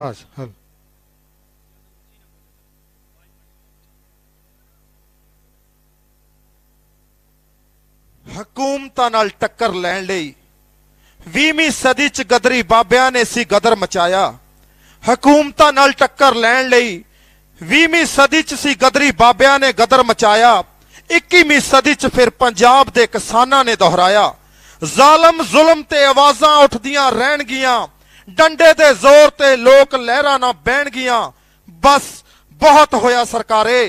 हल हकूमतां नाल टक्कर लैण लई 20वीं सदी च गदरी बाबियां ने सी गदर मचाया। हकूमतां नाल टक्कर लैण लई 20वीं सदी च सी गदरी बाबियां ने गदर मचाया। 21वीं सदी च फिर पंजाब दे किसानां ने दोहराया। जालम जुल्म ते आवाजां उठदियां रहणगियां, डंडे दे जोर ते लोक लहरां ना बहणगियां। बस बहुत होया सरकारे,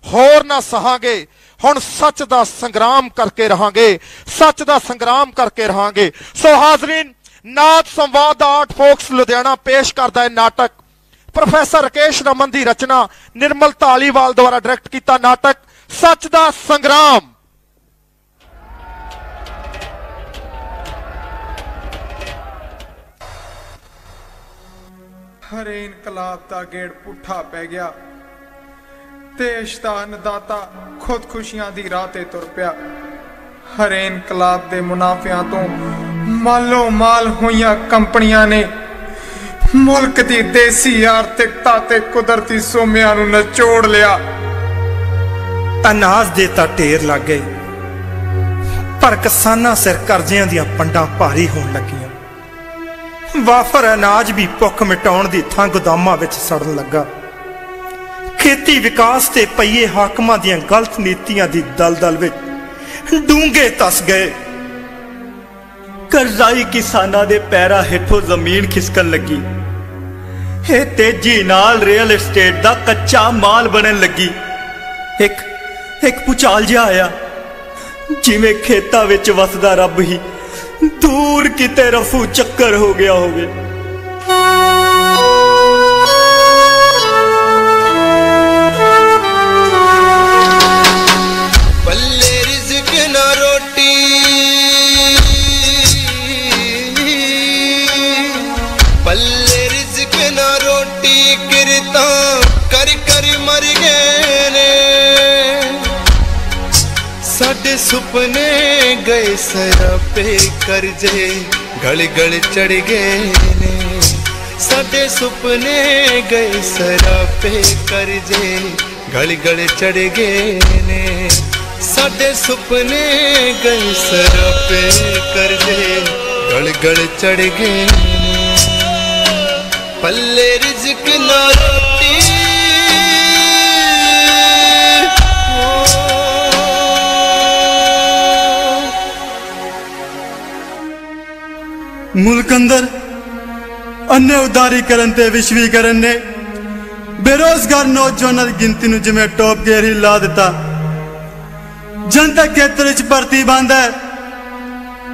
होर ना सहांगे, हुण सच दा संग्राम करके रहांगे, सच दा संग्राम करके रहांगे। सो हाजरीन, नाथ संवाद आर्ट फोक्स लुधियाना पेश करदा है नाटक प्रोफेसर राकेश रमन की रचना निर्मल धालीवाल द्वारा डायरेक्ट किया नाटक सच दा संग्राम। हरे इनकलाब का गेड़ पुठा पै गया, देश का अन्नदाता खुदकुशियां दी राह ते तुर पिया। हरे इनकलाब दे मुनाफियां तो मालो माल होइयां कंपनियां ने मुल्क दी देसी आर्थिकता ते कुदरती सोमियां नूं नचोड़ लिया। अनाज दे तां ढेर लग गए, पर किसानां सिर करजियां दियां पंडां भारी होण लगियां। वाफर अनाज भी भुख मिटाउण दी थां गोदामां विच सड़न लगा। खेती विकास ते पईए हाकमां दियां गलत नीतियां दी दलदल विच डूंगे तस गए। करजाई किसानां दे पैरां हेठों जमीन खिसकन लगी। ये तेजी नाल रियल एस्टेट दा कच्चा माल बनन लगी। एक भूचाल जिहा आया, जिवें खेतां विच वसदा रब ही दूर किते रफू चक्कर हो गया होवे। पल्ले रिज़्क ना रोटी, पल्ले रिज़्क ना रोटी, किरता कर कर मर गए ने। साडे सुपने गए सरापे करजे गल गल चढ़ गए ने। साडे सुपने गए सरापे करजे गल गल चढ़ गए ने। साडे सुपने गए सरापे करजे गल गल चढ़ गए ने। पल्ले रिज़्क ना रोटी, मुल्क अंदर अन्य उदारीकरण ते विश्वीकरण ने बेरोजगार नौजवानों की गिनती नूं जिवें टॉप गेयर ही ला दिता। जनतक खेतर च भर्ती बंद है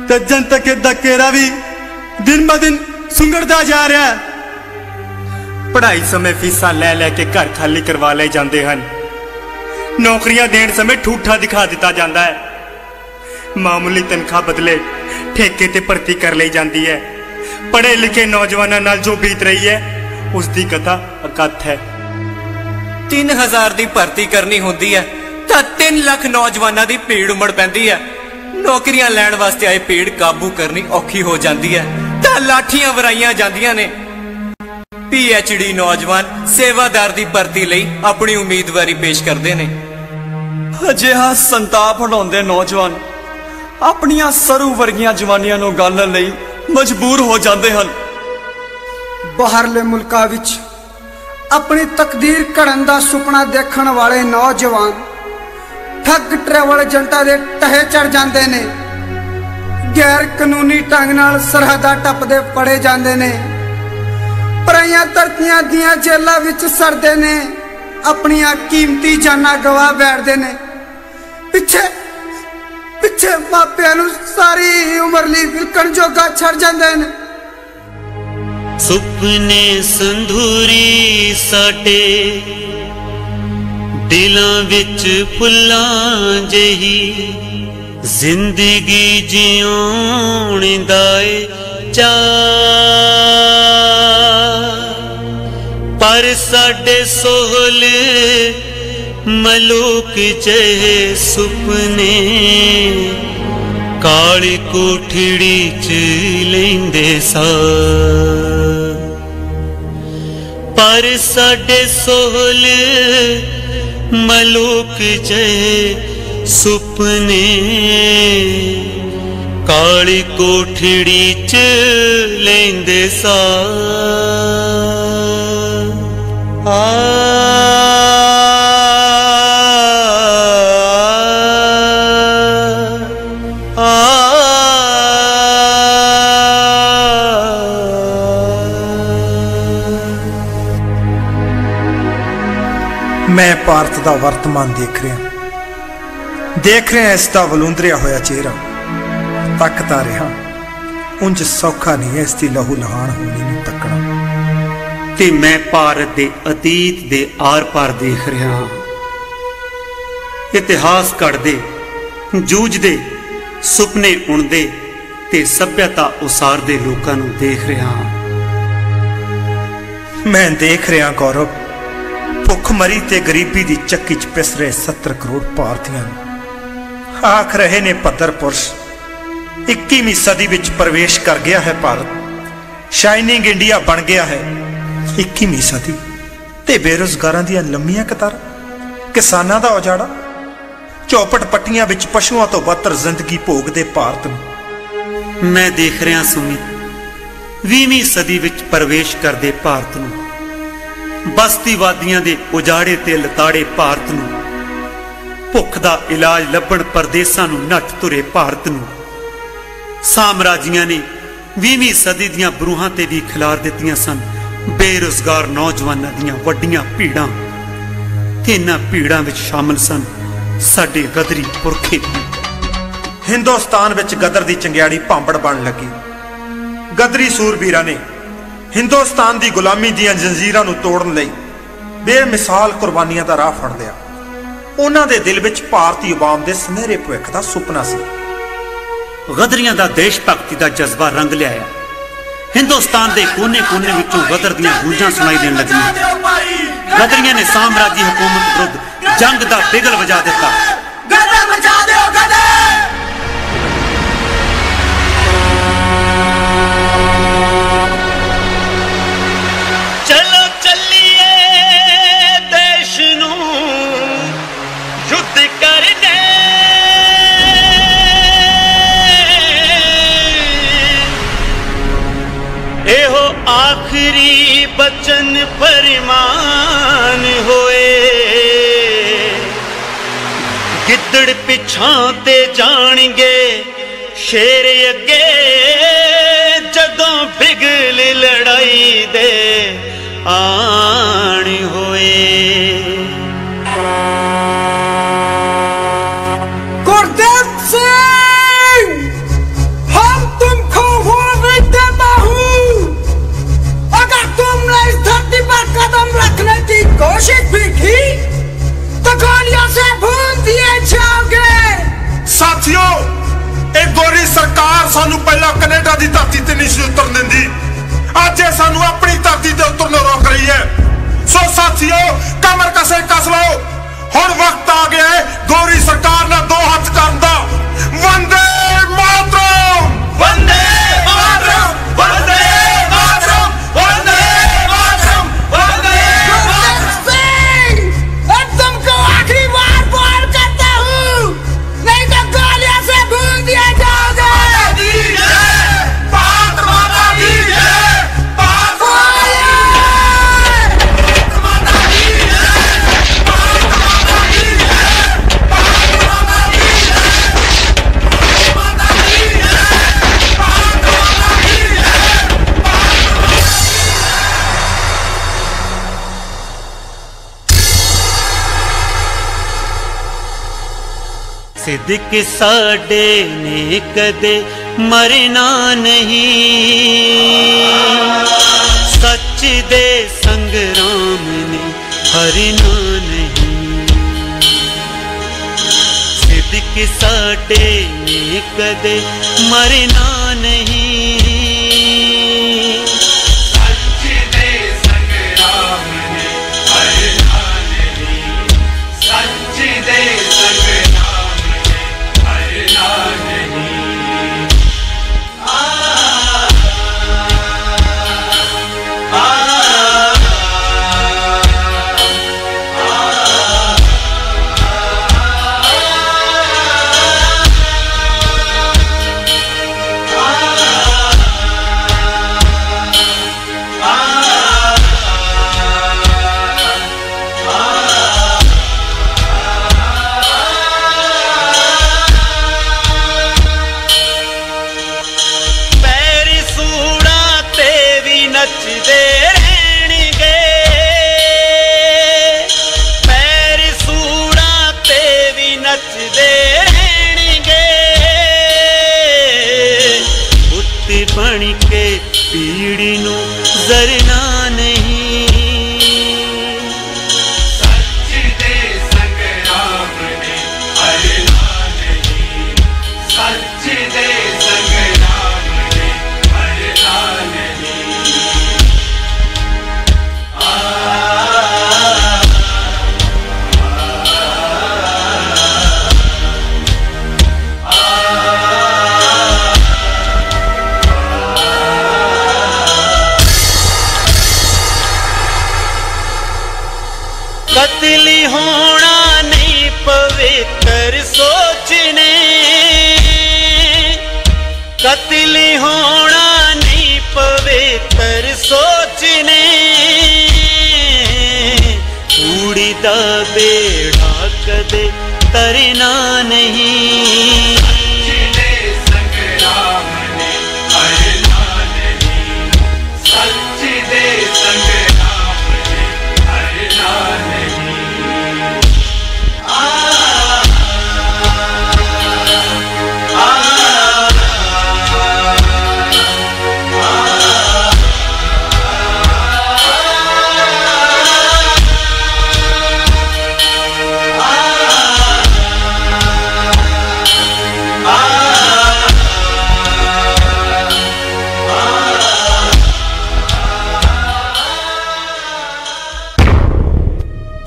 ते जनतक दा घेरा भी दिन ब दिन सुंगड़दा जा रहा है। पढ़ाई समय फीसां लै लैके घर खाली करवा ले जाते हैं। नौकरियां देने समय ठूठा दिखा दिता जाता है। मामूली तनख्वाह बदले ठेके ते भर्ती कर ली जाती है। पढ़े लिखे नौजवानों नाल जो बीत रही है उसकी कथा अकथ है। 3000 की भर्ती करनी होंदी है तो 3 लाख नौजवानों की भीड़ उमड़ पैंदी है। नौकरियां लैण वास्ते आए भीड़ काबू करनी औखी हो जाती है तो लाठियां वराइयां जांदियां ने। PhD नौजवान सेवादार की भर्ती लई अपनी उम्मीदवारी पेश करते हैं। अजिहा संताप हटाउंदे नौजवान अपनियां सरू वर्गियां जवानियां नूं गालण लई मजबूर हो जाते हैं। बाहरले मुल्कां विच अपनी तकदीर घड़न दा सुपना देखण वाले नौजवान ठग ट्रैवल एजेंटां दे टहे चढ़ जाते ने। गैर कानूनी ढंग नाल सरहदां टपदे फड़े जाते ने। पराइयां धरतियां दियां जेलां विच सड़दे ने। अपनियां कीमती जानां गवा बैठदे ने। पिछे पिछे मापियां नूं सारी उम्र लई विलकण जोगा छड़ जांदे ने। सुपने संधूरी साडे दिलां विच फुल्लां जेही जिंदगी जिउण दा चा। पर साडे सोहल मलूक जहे सुपने काली कोठड़ी च लैंदे सा। पर साडे सोहल मलूक जय सुपने काली कोठड़ी च लेंदे सा मैं भारत का वर्तमान देख रहा इसका वलूंदरिया होया चेहरा तकता रहा उंज सौखा नहीं है इसकी लहू लहान होनी नूं तकना ते मैं भारत दे अतीत दे आर पार देख रहा हाँ इतिहास घड़दे जूझदे सुपने उणदे ते सभ्यता उसारदे लोकां नूं देख रहा हाँ। मैं देख रहा गौरव भुखमरी ते गरीबी दी चक्की च पिस रहे 70 करोड़ भारतीयों आख रहे ने पत्थर पुरुष 21वीं सदी विच प्रवेश कर गया है भारत शाइनिंग इंडिया बन गया है 21वीं सदी ते बेरोजगारां दी लंबियां कतार किसानां दा उजाड़ा चौपट पट्टियां विच पशुआं तो बदतर जिंदगी भोगदे भारत नूं मैं देख रहा सुमी 20वीं सदी विच प्रवेश करदे भारत नूं बस्तीवादियां दे उजाड़े ते लताड़े भारत नूं भुख दा इलाज लभण परदेसां नूं नठ तुरे भारत नूं साम्राजियां ने 20वीं सदी दियां बरूहां ते भी खिलार दित्तियां सन बेरोजगार नौजवानां दियां वड्डियां भीड़ां ते इन्हां भीड़ां विच शामिल सन साडे गदरी पुरखे। हिंदुस्तान विच गदर दी चंगियाड़ी भांबड़ बन लगी गदरी सूरबीरां ने हिंदुस्तान की गुलामी दी जंजीरां नूं तोड़न लई बेमिसाल कुर्बानियां दा राह फड़ लिया उन्हां दे दिल विच भारतीय अवाम दे सुनहरे भविख दा सुपना सी गदरियां दा देश भगती दा जज्बा रंग लिया हिंदुस्तान दे कोने कोने विचों गदर दियां गूंजां सुनाई देण लगियां गदरियां ने साम्राजी हुकूमत विरुद्ध जंग दा बिगल वजा दिता गदर मचा दिओ गदर आखिरी बचन फरमान होए गिद्दड़ पिछां ते जाणगे शेर अगे जदों बिगल लड़ाई दे आन होए। गुरदेव सिंह हम तुमको नहीं देता हूं अगर तुमने इस धरती पर कदम रखने की कोशिश भी की तो गोलियों से भून दिए जाओगे। साथियों एक गोरी सरकार सानू पहला कनेडा की धरती ते नहीं उतरन देंदी अज सानू अपनी धरती ते उतरने रोक रही है। सो साथियों कमर कसे कस लो हुण वक्त आ गया है गोरी सरकार ने दो हाथ करन दा। वंदे मातरम वंदे मातरम वंदे मातरम वंदे मातरम वंदे मातरम। तुमको आखिरी बार बोल करता हूँ नहीं तो गोलियों से भून दिया जाओगे। सिद्दीक साडे ने कदे मरना नहीं सच दे संग्राम ने हरना नहीं। सिद्दीक साडे ने कदे मरना नहीं सच दे संग्राम ने हरना नहीं सच दे संग्राम कतली होना नहीं पवित्र सोचने, कतली होना नहीं पवित्र सोचने, कूड़ी दा बेड़ा कदे तरना नहीं।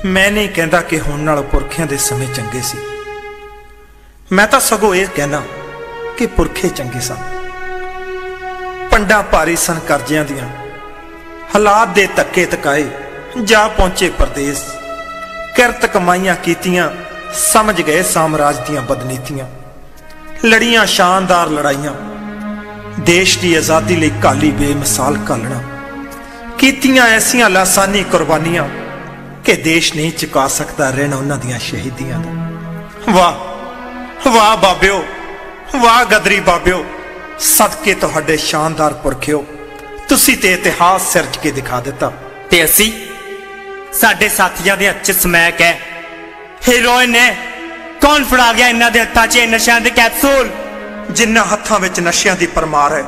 मैं नहीं कहता कि हुण नाल पुरखियां दे समय चंगे सी, मैं तो सगों यह कहना कि पुरखे चंगे सन। पंडा भारी सन करजियां दियां, हालात दे धक्के तकाए जा पहुंचे परदेस, किरत कमाइयां कीतियां समझ गए साम्राज दियां बदनीतियां, लड़ियां शानदार लड़ाइयां देश की आजादी लई काली बेमिसाल कालना, कीतियां ऐसियां लासानी कुर्बानियां कि देश नहीं चुका सकता ऋण उन्हां दियां शहीदियां दा। वाह वाह बाबियो, वाह गदरी बाबियो, सदके तुहाडे शानदार पुरखियो, तुसी ते इतिहास सिरज के दिखा दिता। ते असी साडे साथियां दे हत्थ च समैक है, हीरोइन है, कौन फड़ा गया इन्हां दे हत्थां च नशियां दे कैप्सूल? जिन्हां हत्थां विच नशियां दी परमार है,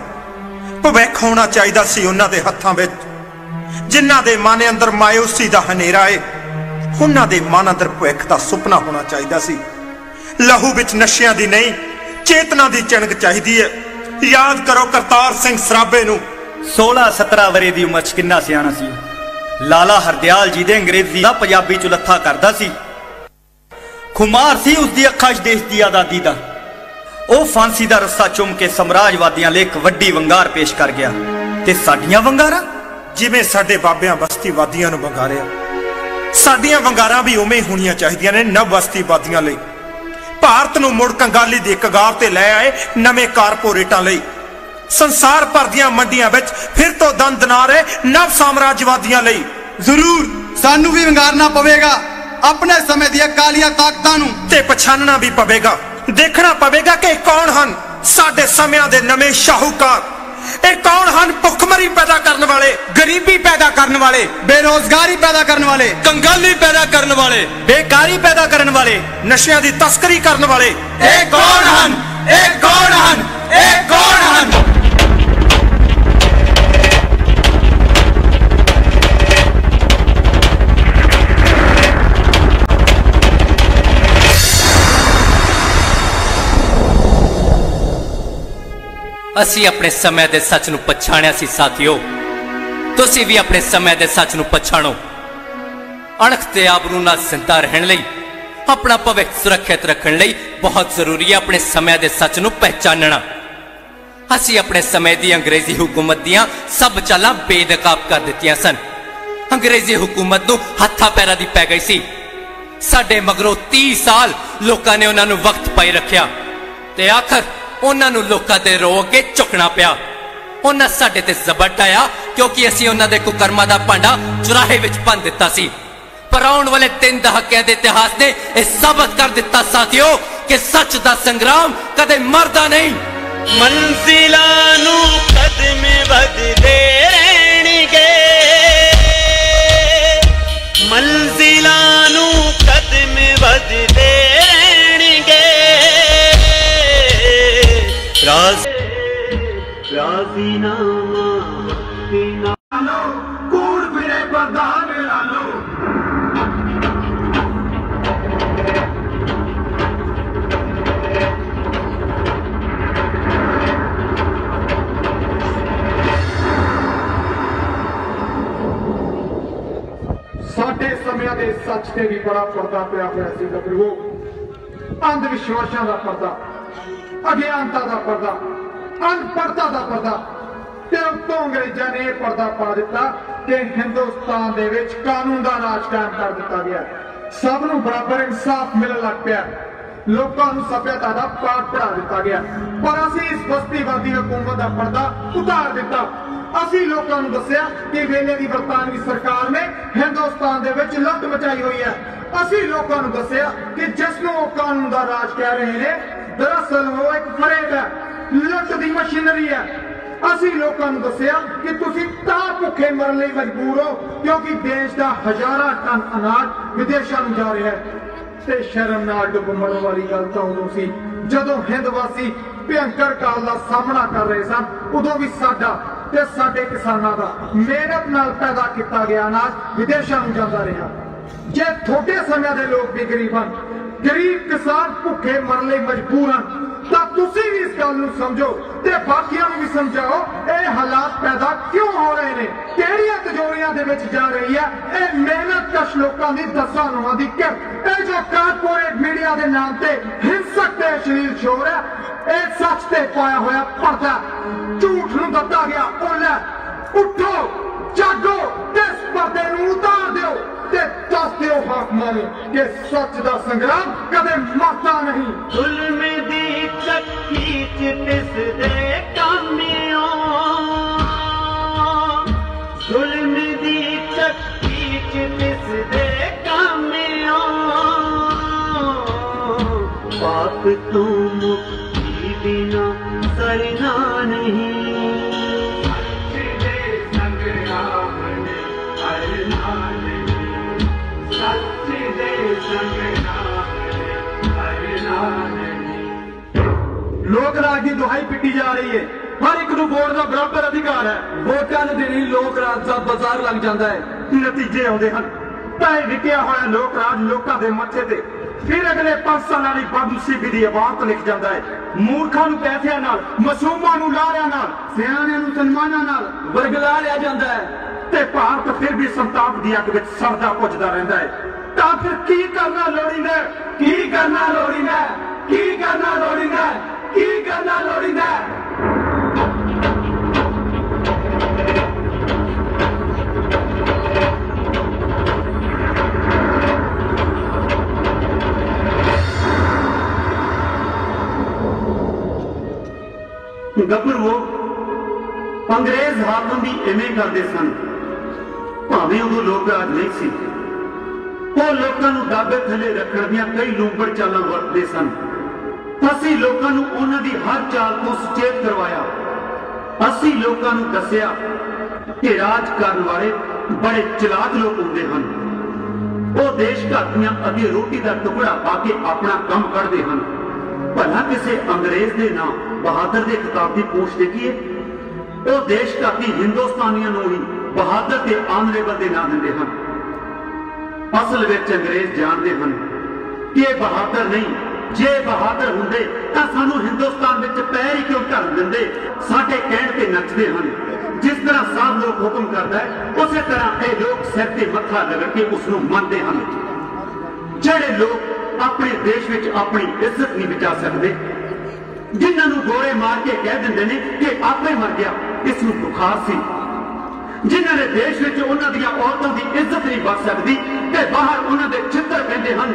भविख होना चाहिदा सी उन्हां दे हत्थां विच। जिन्हां दे मन अंदर मायूसी दा हनेरा है, उन्हां दे मन अंदर भविख दा सुपना होना चाहिदा सी। लहू विच नशियां दी नहीं चेतना दी चणक चाहिदी है। याद करो करतार सिंह सराबे नूं, 16-17 वरे दी उम्र च किन्ना सियाणा सी। लाला हरदयाल जी दे अंग्रेजी दा पंजाबी च लत्था करदा सी। खुमार सी उसदी अखां च देश दी आजादी दा। ਉਹ फांसी दा रस्सा चुम के साम्राजवादियां ਲਈ ਇੱਕ ਵੱਡੀ ਵੰਗਾਰ ਪੇਸ਼ ਕਰ ਗਿਆ। ਤੇ ਸਾਡੀਆਂ ਵੰਗਾਰਾਂ जिवें साडे बाबियां बस्तीवादियां नूं वंगारिया, साडियां वंगारां भी उवें ही होणीआं चाहीदियां ने नव बस्तीवादियां लई। भारत नूं मुड़ कंगाली दी कगार ते लै आए नवें कारपोरेटां लई। संसार भर दियां मंडियां विच फिर तो दंद ना रहे नव साम्राजवादियां लई। जरूर सानू भी वंगारना पवेगा अपने समय दी कालियां ताकतां नूं, ते पछानना भी पवेगा, देखना पवेगा कि कौन हन साडे समयां दे नवें शाहूकार। ਇਹ कौन ਹਨ ਭੁੱਖਮਰੀ पैदा करने वाले, गरीबी पैदा करने वाले, बेरोजगारी पैदा करने वाले, कंगाली पैदा करने वाले, बेकारी पैदा करने वाले, नशियां दी तस्करी करने वाले। ਇਹ कौन ਹਨ, ਇਹ कौन ਹਨ, ਇਹ कौन ਹਨ? ਅਸੀਂ ਆਪਣੇ ਸਮੇਂ ਦੇ ਸੱਚ ਨੂੰ ਪਛਾਣਿਆ ਸੀ ਸਾਥੀਓ, ਤੁਸੀਂ ਵੀ ਆਪਣੇ ਸਮੇਂ ਦੇ ਸੱਚ ਨੂੰ ਪਛਾਣੋ। ਅਣਖ ਤੇ ਆਬਰੂ ਨਾਲ ਜ਼ਿੰਦਾ ਰਹਿਣ ਲਈ, ਆਪਣਾ ਭਵਿੱਖ ਸੁਰੱਖਿਅਤ ਰੱਖਣ ਲਈ ਬਹੁਤ ਜ਼ਰੂਰੀ ਹੈ ਆਪਣੇ ਸਮੇਂ ਦੇ ਸੱਚ ਨੂੰ ਪਹਿਚਾਨਣਾ। ਅਸੀਂ ਆਪਣੇ ਸਮੇਂ ਦੀ ਅੰਗਰੇਜ਼ੀ ਹਕੂਮਤ ਦੀਆਂ ਸਭ ਚਾਲਾਂ ਬੇਨਕਾਬ ਕਰ ਦਿੱਤੀਆਂ ਸਨ। ਅੰਗਰੇਜ਼ੀ ਹਕੂਮਤ ਨੂੰ ਹੱਥਾਂ ਪੈਰਾਂ ਦੀ ਪੈ ਗਈ ਸੀ। ਸਾਡੇ ਮਗਰੋਂ 30 ਸਾਲ ਲੋਕਾਂ ਨੇ ਉਹਨਾਂ ਨੂੰ ਵਕਤ ਪਾਈ ਰੱਖਿਆ ਤੇ ਆਖਰ ਉਹਨਾਂ ਨੂੰ ਲੋਕਾਂ ਦੇ ਰੋ ਕੇ ਝੁਕਣਾ ਪਿਆ। ਉਹਨਾਂ ਸਾਡੇ ਤੇ ਜ਼ਬਰ ਢਾਇਆ ਕਿਉਂਕਿ ਅਸੀਂ ਉਹਨਾਂ ਦੇ ਕੁਕਰਮਾਂ ਦਾ ਭਾਂਡਾ ਚੁਰਾਹੇ ਵਿੱਚ ਭੰਨ ਦਿੱਤਾ ਸੀ। ਪਰ ਆਉਣ ਵਾਲੇ 3 ਦਹਾਕਿਆਂ ਦੇ ਇਤਿਹਾਸ ਨੇ ਇਹ ਸਾਬਤ ਕਰ ਦਿੱਤਾ ਸਾਥੀਓ ਕਿ ਸੱਚ ਦਾ ਸੰਗਰਾਮ ਕਦੇ ਮਰਦਾ ਨਹੀਂ। ਮੰਜ਼ਿਲਾਂ ਨੂੰ ਕਦਮ ਵਧਦੇ ਰਹਿਣਗੇ, ਮੰਜ਼ਿਲਾਂ ਨੂੰ ਕਦਮ ਵਧਦੇ ਰਹਿਣਗੇ। ਰਾਜ਼ੀਨਾਮਾ ਕੂੜ ਫਿਰੇ ਪ੍ਰਧਾਨ ਲਾਲੋ। ਸਾਡੇ ਸਮਿਆਂ ਦੇ ਸੱਚ ਤੇ ਵੀ ਬੜਾ ਪਰਦਾ ਪਿਆ ਹੋਇਆ ਸੀ ਗੱਭਰੂਓ। ਅੰਧ ਵਿਸ਼ਵਾਸਾਂ ਦਾ ਪਰਦਾ, ਅਗਿਆਨਤਾ ਦਾ ਪਰਦਾ, ਅਨਪੜ੍ਹਤਾ ਦਾ ਪਰਦਾ, ਤੇ ਉਤੋਂ ਅੰਗਰੇਜ਼ਾਂ ਨੇ ਇਹ ਪਰਦਾ ਪਾ ਦਿੱਤਾ कि हिंदुस्तान दे विच कानून दा राज कायम कर दिता गया, सब नूं बराबर इंसाफ मिलण लग पिया, लोकां नूं सभ्यता दा पाठ पढ़ा दिता गया। पर असीं इस बस्तीवादी हुकूमत दा पर्दा उतार दिता। असीं लोकां नूं दस्सिया कि वेले दी बरतानवी सरकार ने हिंदुस्तान दे विच लुੱਟ मचाई हुई है। असीं लोकां नूं दस्सिया कि जिस नूं ओह कानून दा राज कह रहे ने दरअसल वो एक फरेब है, लुੱਟ दी मशीनरी है। असीं लोकां नूं दस्सिया कि तुसीं तां भुखे मरन लई मजबूर हो क्योंकि देश दा हज़ारां टन अनाज विदेशां नूं जा रहा है। ते शर्म नाल डुब मरन वाली गल तां उदों सी जदों हिंद वासी भयंकर काल दा सामना कर रहे सन। उदों भी साडा ते साडे किसानां दा मेहनत नाल पैदा किया गया अनाज विदेशां नूं जांदा रहा। जे थोड़े समय दे लोग भी गरीब हन, गरीब किसान भुखे मरन लई मजबूर हन, तां तुसीं भी इस गल नूं समझो ते बाकियां नूं भी समझाओ ये हालात पैदा क्यों हो रहे ने, किहड़ियां तिजोरियां दे विच जा रही है ये मेहनत कश लोकां दी दसां नूहां दी किरत। ये जो कारपोरेट मीडिया के नाम से हिंसक ते अश्लील शोर है, ये सच ते पाया होया पर्दा, झूठ नूं दता गया ओला। उठो जागो ते इस पर्दे नूं उतार दिओ ते दस दिओ हाकमां नूं कि सच दा संग्राम कदे मरदा नहीं। जुल्म दी चक्की च पिसदे कामियों, जुल्म दी चक्की च पिसदे कामियों, पाप तो मुक्ति बिना सरना नहीं। लोक राज की दुहाई पिटी जा रही है, हर एक नूं वोट का बराबर अधिकार है। वोटां नूं देनी लोक राज का बाजार लग जाता है, नतीजे आउंदे हन। तय विकिया होया लोक राज लोकां दे मत्थे ते फिर अगले 5 साल वाली बदनसीबी दी इबारत लिख जाता है। मूर्खां नूं पैसिਆਂ नाल, मासूमां नूं लारिਆਂ नाल, सियाणिਆਂ नूं सन्मानां नाल वरगला लिया जाता है ते भारत फिर भी संताप दी अग विच सड़दा पुजदा रहिंदा है। तां फिर की करना लोड़ींदा, की करना लोड़ींदा, की करना लोड़ींदा, की करना लोड़ींदा। गब्बरू अंग्रेज हाकम भी इवें करते सन, भावें उदों लोक राज नहीं सी। वो लोगों को दाबे थले रखने दियां कई लूंबड़ चालां वरतते सन। असीं लोगों को उन्हां दी हर चाल को सुचेत करवाया। असीं लोगों को दस्सिया कि राज करने वाले बड़े चलाक लोग होंदे हन। वो देश घातियां अगे रोटी का टुकड़ा पा के अपना काम करते हैं। भला किसी अंग्रेज के नाम बहादुर के खिताब की पूछ देखिए, वो देश घाती हिंदुस्तानियों को ही बहादुर के ऑनरेबल के नाम देते हैं। असल में अंग्रेज जानते हैं कि यह बहादुर नहीं, जे बहादुर होंदे तां सानू हिंदुस्तान में पैर ही क्यों धर देंदे, साडे कहण ते नचदे हन। जिस तरह साहब लोग हुक्म करता है उसी तरह ये लोग सिर ते मत्था रगड़ के उसनूं मनदे हन। जिहड़े लोग अपने देश में अपनी इज्जत नहीं बचा सकते, जिन्होंने गोले मार के कह देंगे ने कि आपे मर गया, इसनूं बुखार सी, जिन्होंने देश में उन्होंने औरतों की इज्जत नहीं बच सकती ते बाहर उन्होंने चित्र कहते हैं,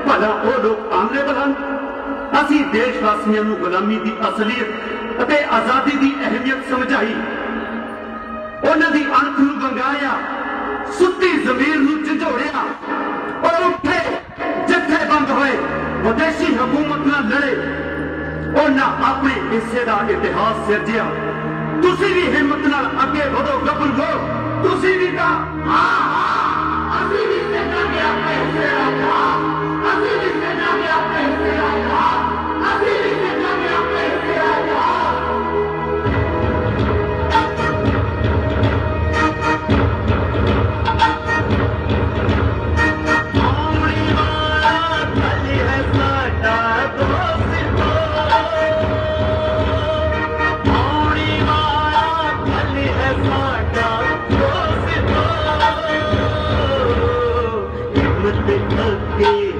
भला वो लोग ऑनरेबल हैं। असी देशवासियों को गुलामी की असलियत और आजादी की अहमियत समझाई, उन्होंने अणख नूं वंगारिया, सुत्ती जमीर नूं झंझोड़िया और उठे जत्थे बंद होए, विदेशी हुकूमत नाल लड़े, उन्हें अपने हिस्से का इतिहास सिरजिया। तुसी भी हिम्मत नाल अगे बढ़ो गब्बरू, तुसी भी कहा असी भी सेनांगे अपने हिस्से का इतिहास, असी भी सेनांगे अपने हिस्से का इतिहास, असी भी सेनांगे अपने हिस्से का इतिहास। के